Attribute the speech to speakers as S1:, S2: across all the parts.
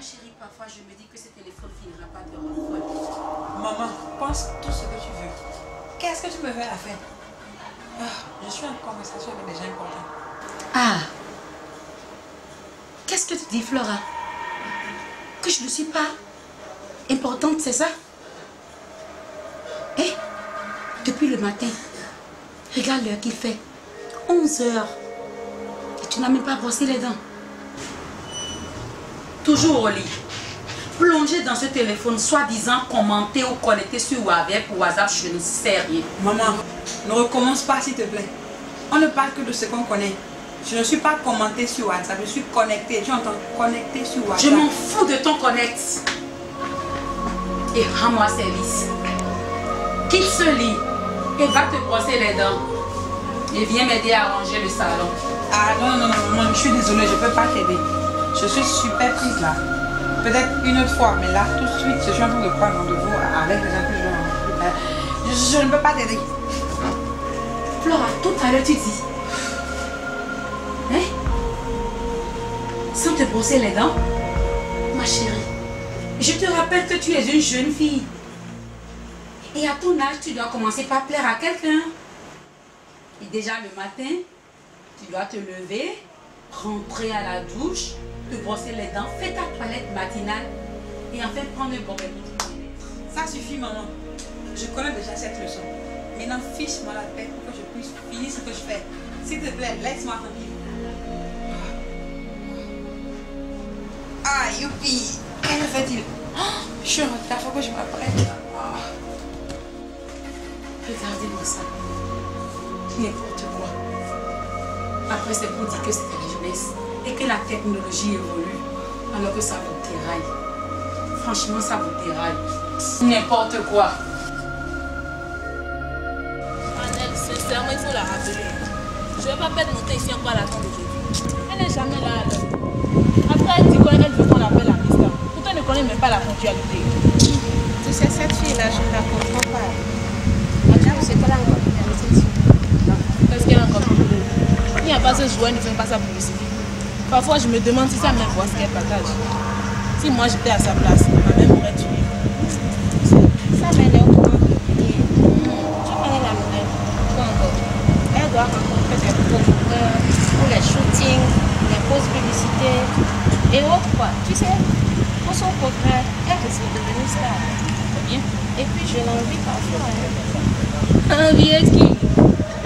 S1: Ma chérie, parfois je me dis que ce téléphone finira pas de rendre folle.
S2: Maman, pense tout ce que tu veux. Qu'est-ce que tu me fais à faire? Je suis en conversation avec des gens importants.
S1: Ah! Qu'est-ce que tu dis, Flora? Que je ne suis pas importante, c'est ça? Eh? Depuis le matin, regarde l'heure qu'il fait. 11 heures. Et tu n'as même pas brossé les dents. Toujours au lit. Plongé dans ce téléphone, soi-disant commenté ou connecté sur WhatsApp ou WhatsApp, je ne sais rien.
S2: Maman, ne recommence pas s'il te plaît. On ne parle que de ce qu'on connaît. Je ne suis pas commenté sur WhatsApp, je suis connecté. Tu entends? Connecté sur WhatsApp.
S1: Je m'en fous de ton connect. Et rends-moi service. Quitte ce lit et va te brosser les dents. Et viens m'aider à ranger le salon.
S2: Ah non, non, non, maman, je suis désolée, je ne peux pas t'aider. Je suis super prise là. Peut-être une autre fois, mais là, tout de suite, je suis en train de prendre rendez-vous avec les gens que je ne peux pas t'aider.
S1: Flora, tout à l'heure tu dis. Hein? Sans te brosser les dents? Ma chérie, je te rappelle que tu es une jeune fille. Et à ton âge, tu dois commencer par plaire à quelqu'un. Et déjà le matin, tu dois te lever, rentrer à la douche, te brosser les dents, faire ta toilette matinale et enfin prendre un bon bain pour te connaître.
S2: Ça suffit, maman. Je connais déjà cette leçon. Maintenant, fiche-moi la paix pour que je puisse finir ce que je fais. S'il te plaît, laisse-moi tranquille. Ah, youpi! Qu'est-ce que fait-il? Je suis en retard, il faut que je m'apprête.
S1: Regardez-moi ça. N'importe quoi. Après, c'est pour dire que c'est la jeunesse et que la technologie évolue, alors que ça vous déraille. Franchement, ça vous déraille. N'importe quoi.
S3: Annelle, sincèrement, il faut la rappeler. Je ne vais pas perdre mon temps ici encore à l'attendre d'aujourd'hui. Elle n'est jamais là à l'heure. Après, elle dit qu'elle veut qu'on appelle la Mista. Pourtant, elle ne connaît même pas la ponctualité.
S4: Tu sais, cette fille-là, je ne la comprends pas. Madame, c'est qu'elle a encore publicité.
S3: Qu'est-ce qu'elle a encore publicité? Il n'y a pas ce joueur, elle ne fait pas sa publicité. Parfois, je me demande si ça même voit ce qu'elle partage. Si moi, j'étais à sa place, ma mère m'aurait tué.
S4: Ça m'énerve au moment de payer. Tu connais la nouvelle?
S3: Quoi encore?
S4: Elle doit rencontrer des producteurs pour les shootings, les pauses publicitaires et autres quoi. Tu sais, pour son progrès, elle risque de devenir star.
S3: C'est bien.
S4: Et puis je l'envie parfois.
S3: Envie est qui?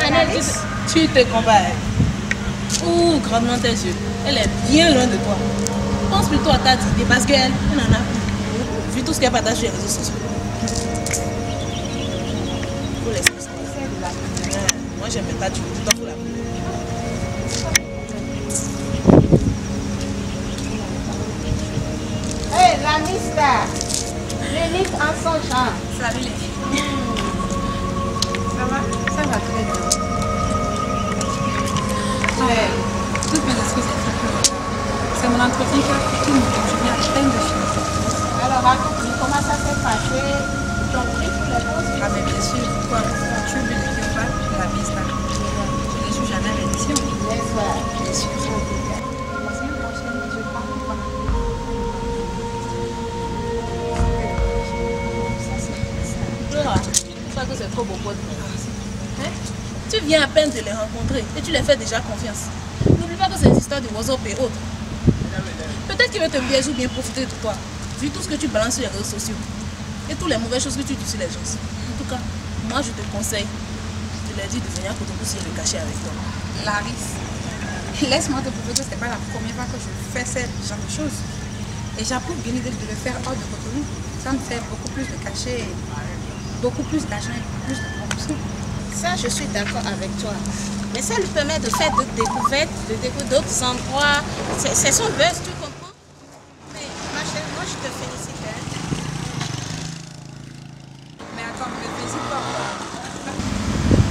S3: Annelle,
S4: Alice.
S3: tu te compares. Ouh, grandement tes yeux. Elle est bien loin de toi. Pense plutôt à ta dignité parce qu'elle en a plus. Vu tout ce qu'elle partage sur les réseaux sociaux. Faut laisser ça. Moi, j'aime pas du tout. Toi, faut la
S4: Hey, la Mista! L'élite en son genre.
S2: Salut les filles. Ça va? Ça va très bien. Toutes mes excuses. C'est mon entretien qui a pris tout mon temps. Je viens à peine de finir.
S4: Alors raconte-nous comment ça s'est passé. Ils ont pris tous les pauses.
S2: Ah mais bien sûr, pourquoi? Tu veux le feedback de la Mista. Je ne suis jamais à l'émission.
S4: N'est-ce pas?
S2: Bien sûr.
S4: La semaine prochaine, je pars pour Paris. Ça, c'est ça.
S3: Flora, je ne trouve pas que c'est trop beau pour dire. Hein? Tu viens à peine de les rencontrer et tu les fais déjà confiance. N'oublie pas que c'est des histoires de WhatsApp et autres. Peut-être qu'il veut te piéger ou bien profiter de toi, vu tout ce que tu balances sur les réseaux sociaux et toutes les mauvaises choses que tu dis sur les gens. En tout cas, moi je te conseille de leur dire de venir à Cotonou si elle est cachée avec toi.
S2: Larisse, laisse-moi te prouver que ce n'est pas la première fois que je fais ce genre de choses. Et j'approuve bien l'idée de le faire hors de Cotonou. Ça me fait beaucoup plus de cachets, beaucoup plus d'argent et beaucoup plus de promotion.
S4: Ça, je suis d'accord avec toi. Mais ça lui permet de faire d'autres découvertes, de découvrir d'autres endroits. C'est son buzz, tu comprends? Mais ma chérie, moi, je te félicite. Hein?
S2: Mais attends, ne me félicite pas encore.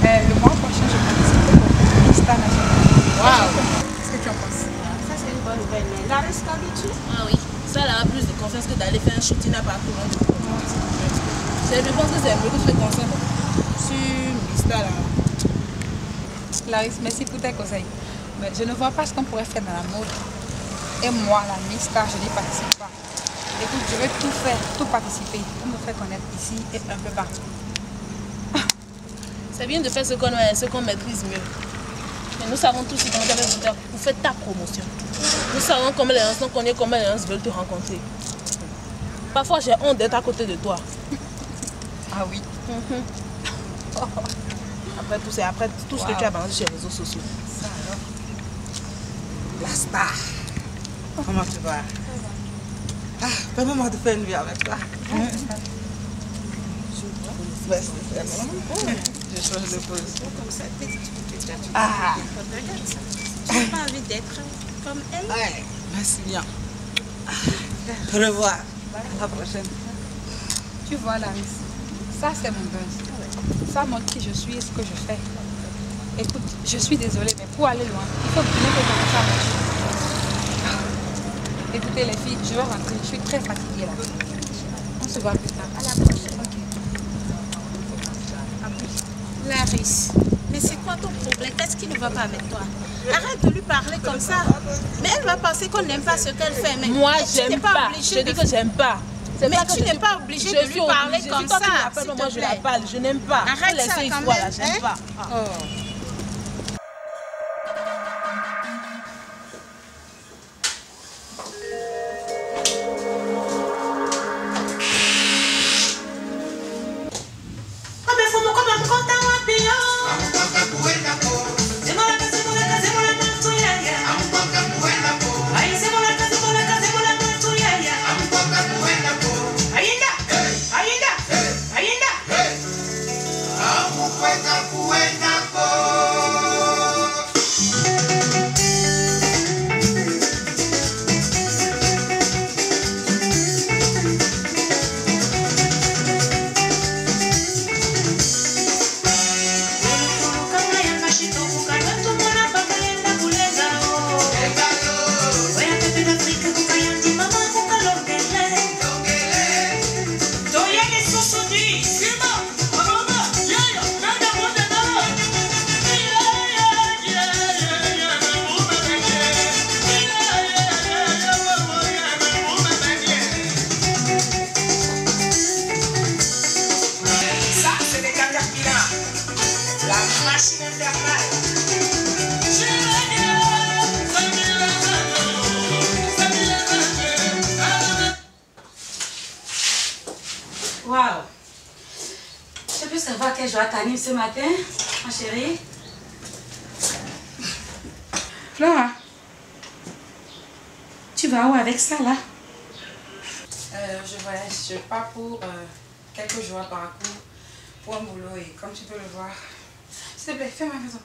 S2: Le mois prochain, je participe au Mista National.
S3: Waouh!
S2: Qu'est-ce que tu en penses?
S4: Ça, c'est une bonne nouvelle. Mais la reste qu'habitude.
S3: Ah oui, ça elle a plus de confiance que d'aller faire un shooting à partout. Je pense que c'est beaucoup de confiance sur Mista là.
S2: Clarisse, merci pour tes conseils. Mais je ne vois pas ce qu'on pourrait faire dans la mode. Et moi, la Mista, je n'y participe pas. Écoute, je vais tout faire, tout participer pour me faire connaître ici et un peu partout.
S3: C'est bien de faire ce qu'on maîtrise mieux. Et nous savons tous comment tu vas pour faire ta promotion. Nous savons comment les gens connaissent, comment les gens veulent te rencontrer. Parfois, j'ai honte d'être à côté de toi.
S2: Ah oui.
S3: Après tout ce que tu as balancé sur les réseaux sociaux.
S2: Ça alors.
S5: La star. Comment tu vas? Ah, permets-moi de faire une vie avec toi. Je change de position.
S4: Comme ça, tu
S5: Ah.
S4: regarde ça. Tu n'as pas envie d'être comme elle?
S5: Ouais, merci bien. Au revoir. À la prochaine.
S2: Tu vois, Laris, ça c'est mon buzz. Ça montre qui je suis et ce que je fais. Écoute, je suis désolée, mais pour aller loin, il faut bien que ça marche. Écoutez les filles, je vais rentrer. Je suis très fatiguée là. On se voit plus tard.
S4: À la prochaine.
S2: Ok. À plus.
S4: Laris, mais c'est quoi ton problème? Qu'est-ce qui ne va pas avec toi? Arrête de lui parler comme ça. Mais elle va penser qu'on n'aime pas ce qu'elle fait. Mais
S3: Moi,
S4: tu n'es
S3: j'aime pas.
S4: obligé
S3: Je dis que j'aime pas.
S4: Mais tu n'es pas obligé de lui parler comme ça.
S3: Moi, je la parle. Je n'aime pas.
S4: Arrête ça quand même.
S3: J'aime pas.
S4: Oh.
S1: Waouh! Je peux savoir quelle joie t'anime ce matin, ma chérie? Flora, tu vas où avec ça là?
S2: Je voyage, je pars pour quelques jours à Parakou pour un boulot et comme tu peux le voir, s'il te plaît, fais ma maison.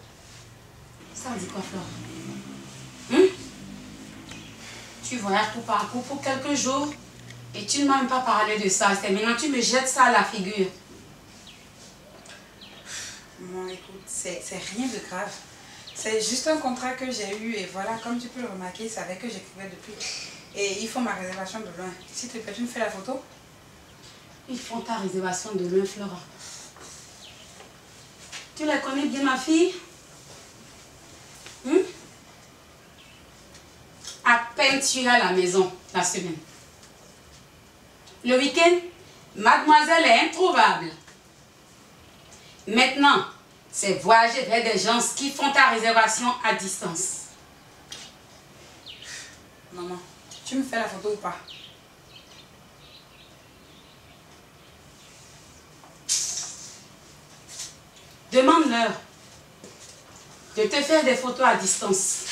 S1: Ça veut dire quoi, Flora? Tu voyages pour Parakou pour quelques jours et tu ne m'as même pas parlé de ça. C'est maintenant tu me jettes ça à la figure.
S2: Maman, écoute, c'est rien de grave. C'est juste un contrat que j'ai eu et voilà, comme tu peux le remarquer, c'est avec que j'écrivais depuis. Et ils font ma réservation de loin. S'il te plaît, tu me fais la photo?
S1: Ils font ta réservation de loin, Flora. Tu la connais bien, ma fille? À peine tu es à la maison la semaine. Le week-end, mademoiselle est introuvable. Maintenant, c'est voyager vers des gens qui font ta réservation à distance.
S2: Maman, tu me fais la photo ou pas?
S1: Demande-leur de te faire des photos à distance.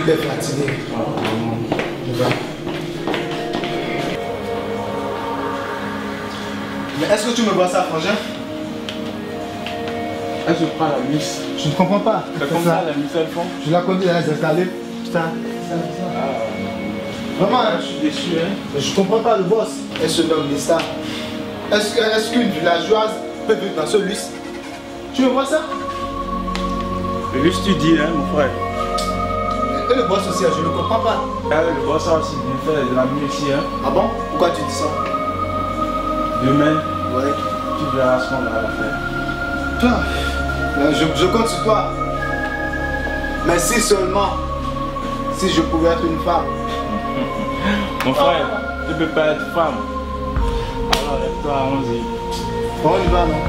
S6: Tu es fatigué. Je vais. Mais est-ce que tu me vois ça, frangin?
S7: Est-ce que je prends la miss?
S6: Je ne comprends pas.
S7: C'est comme ça la miss, elles font?
S6: Je la connais, les escaliers. Putain. Vraiment,
S7: Je suis déçu, hein.
S6: mais je comprends pas le boss. Elle se nomme Lista. Est-ce qu'une villageoise peut vivre dans ce luxe? Tu me vois ça?
S7: Le luxe, tu dis, hein, mon frère.
S6: Et le boss aussi, je ne comprends pas.
S7: Ah, le boss a aussi bien fait de la mieux ici, hein.
S6: Ah bon? Pourquoi tu dis ça?
S7: Demain,
S6: Ouais.
S7: tu verras ce qu'on a à faire.
S6: Toi, je compte sur toi. Mais si seulement, si je pouvais être une femme.
S7: Mon frère, tu peux pas être femme. Alors, lève-toi, allons-y.
S6: Bon, on y va, non?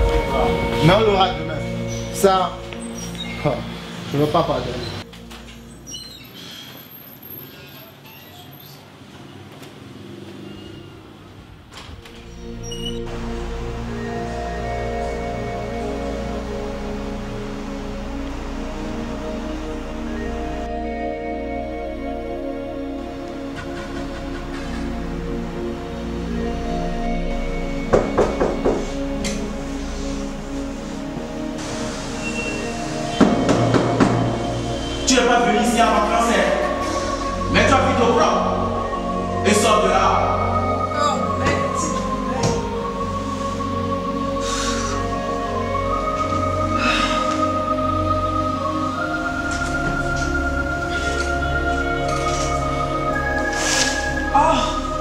S6: Mais on l'aura demain. Ça, je ne veux pas pardonner.
S8: Tu n'es pas venu ici à ma classe. Mets-toi plutôt propre et sors de là.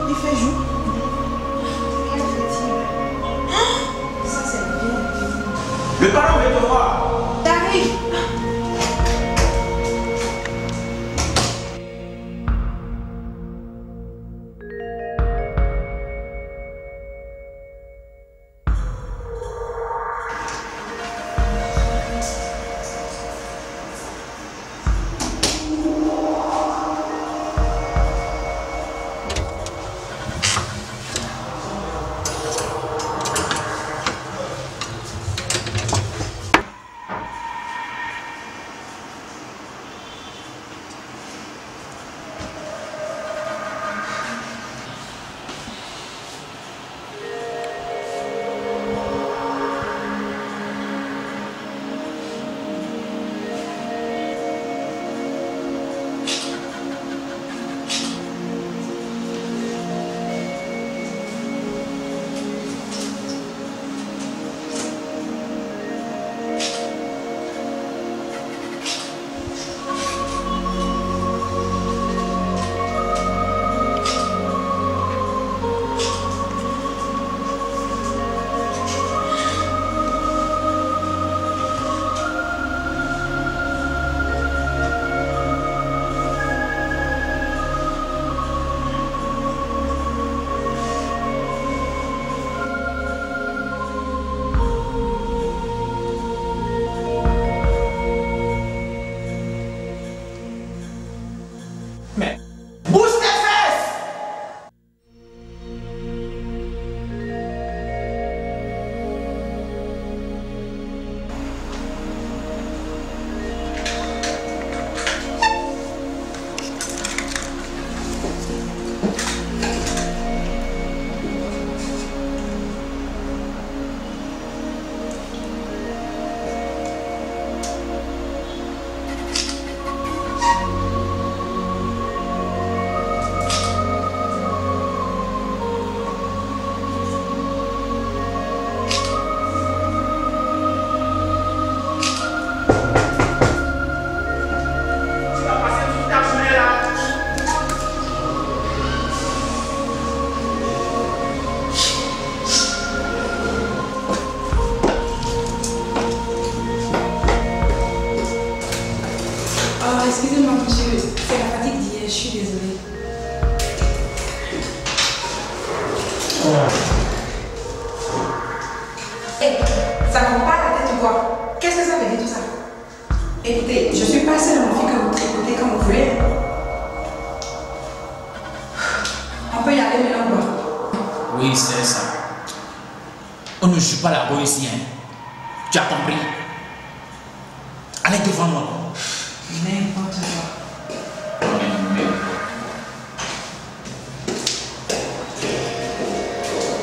S2: Il fait jour. Quelle fatigue. Ça, c'est bien.
S8: Le parent veut te voir.
S2: T'arrives.
S8: Bouge tes fesses.
S2: Excusez-moi, monsieur, c'est la fatigue d'hier, je suis désolée. Ça ne prend pas la tête ou quoi? Qu'est-ce que ça veut dire tout ça? Écoutez, je suis pas seule à mon fille que vous tricotez comme vous voulez. On peut y aller maintenant, quoi?
S8: Oui, c'est ça. On ne joue pas la boue ici, hein. Tu as compris? Allez devant moi.
S2: N'importe quoi.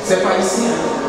S5: C'est pas ici. Hein.